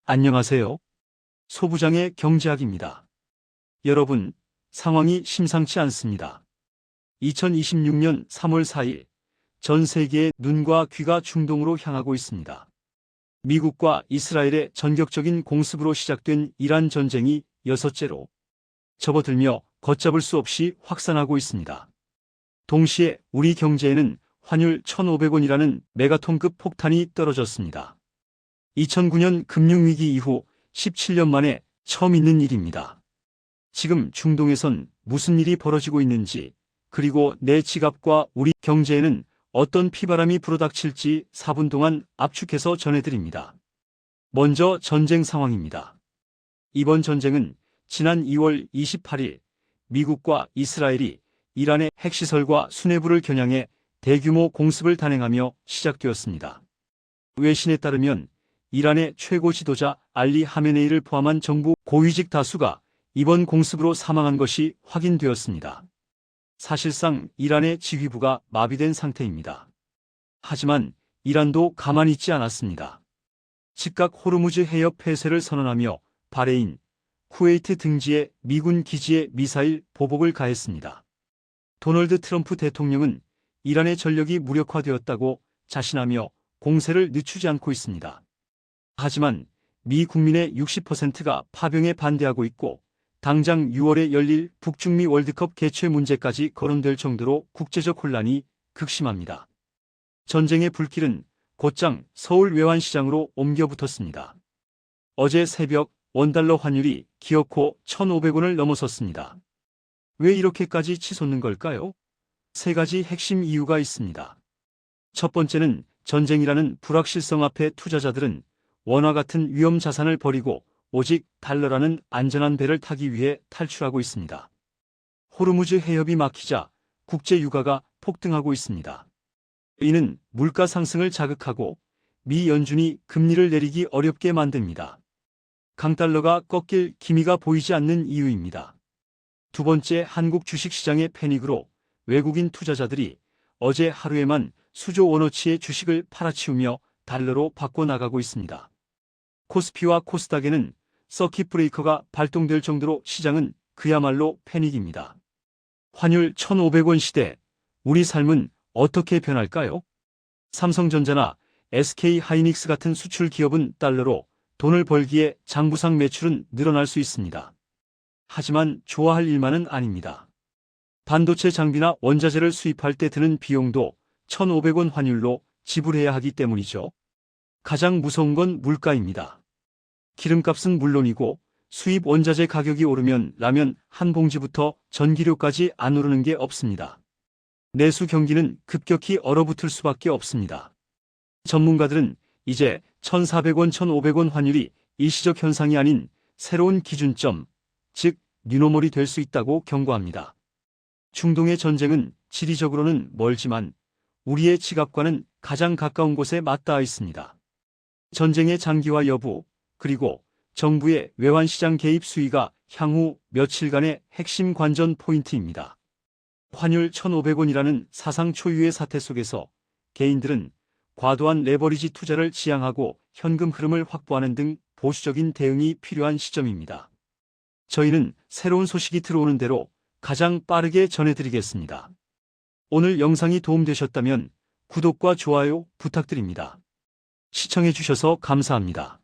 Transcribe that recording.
안녕하세요. 소부장의 경제학입니다. 여러분, 상황이 심상치 않습니다. 2026년 3월 4일, 전 세계의 눈과 귀가 중동으로 향하고 있습니다. 미국과 이스라엘의 전격적인 공습으로 시작된 이란 전쟁이 여섯째로 접어들며 걷잡을 수 없이 확산하고 있습니다. 동시에 우리 경제에는 환율 1,500원이라는 메가톤급 폭탄이 떨어졌습니다. 2009년 금융위기 이후 17년 만에 처음 있는 일입니다. 지금 중동에선 무슨 일이 벌어지고 있는지, 그리고 내 지갑과 우리 경제에는 어떤 피바람이 불어닥칠지 4분 동안 압축해서 전해드립니다. 먼저 전쟁 상황입니다. 이번 전쟁은 지난 2월 28일 미국과 이스라엘이 이란의 핵시설과 수뇌부를 겨냥해 대규모 공습을 단행하며 시작되었습니다. 외신에 따르면 이란의 최고 지도자 알리 하메네이를 포함한 정부 고위직 다수가 이번 공습으로 사망한 것이 확인되었습니다. 사실상 이란의 지휘부가 마비된 상태입니다. 하지만 이란도 가만히 있지 않았습니다. 즉각 호르무즈 해협 폐쇄를 선언하며 바레인, 쿠웨이트 등지의 미군 기지에 미사일 보복을 가했습니다. 도널드 트럼프 대통령은 이란의 전력이 무력화되었다고 자신하며 공세를 늦추지 않고 있습니다. 하지만 미 국민의 60%가 파병에 반대하고 있고 당장 6월에 열릴 북중미 월드컵 개최 문제까지 거론될 정도로 국제적 혼란이 극심합니다. 전쟁의 불길은 곧장 서울 외환시장으로 옮겨붙었습니다. 어제 새벽 원달러 환율이 기어코 1,500원을 넘어섰습니다. 왜 이렇게까지 치솟는 걸까요? 세 가지 핵심 이유가 있습니다. 첫 번째는 전쟁이라는 불확실성 앞에 투자자들은 원화 같은 위험 자산을 버리고 오직 달러라는 안전한 배를 타기 위해 탈출하고 있습니다. 호르무즈 해협이 막히자 국제 유가가 폭등하고 있습니다. 이는 물가 상승을 자극하고 미 연준이 금리를 내리기 어렵게 만듭니다. 강달러가 꺾일 기미가 보이지 않는 이유입니다. 두 번째, 한국 주식시장의 패닉으로 외국인 투자자들이 어제 하루에만 수조 원어치의 주식을 팔아치우며 달러로 바꿔나가고 있습니다. 코스피와 코스닥에는 서킷 브레이커가 발동될 정도로 시장은 그야말로 패닉입니다. 환율 1,500원 시대, 우리 삶은 어떻게 변할까요? 삼성전자나 SK하이닉스 같은 수출 기업은 달러로 돈을 벌기에 장부상 매출은 늘어날 수 있습니다. 하지만 좋아할 일만은 아닙니다. 반도체 장비나 원자재를 수입할 때 드는 비용도 1,500원 환율로 지불해야 하기 때문이죠. 가장 무서운 건 물가입니다. 기름값은 물론이고 수입 원자재 가격이 오르면 라면 한 봉지부터 전기료까지 안 오르는 게 없습니다. 내수 경기는 급격히 얼어붙을 수밖에 없습니다. 전문가들은 이제 1,400원, 1,500원 환율이 일시적 현상이 아닌 새로운 기준점, 즉 뉴노멀이 될 수 있다고 경고합니다. 중동의 전쟁은 지리적으로는 멀지만 우리의 지갑과는 가장 가까운 곳에 맞닿아 있습니다. 전쟁의 장기화 여부, 그리고 정부의 외환시장 개입 수위가 향후 며칠간의 핵심 관전 포인트입니다. 환율 1,500원이라는 사상 초유의 사태 속에서 개인들은 과도한 레버리지 투자를 지양하고 현금 흐름을 확보하는 등 보수적인 대응이 필요한 시점입니다. 저희는 새로운 소식이 들어오는 대로 가장 빠르게 전해드리겠습니다. 오늘 영상이 도움되셨다면 구독과 좋아요 부탁드립니다. 시청해주셔서 감사합니다.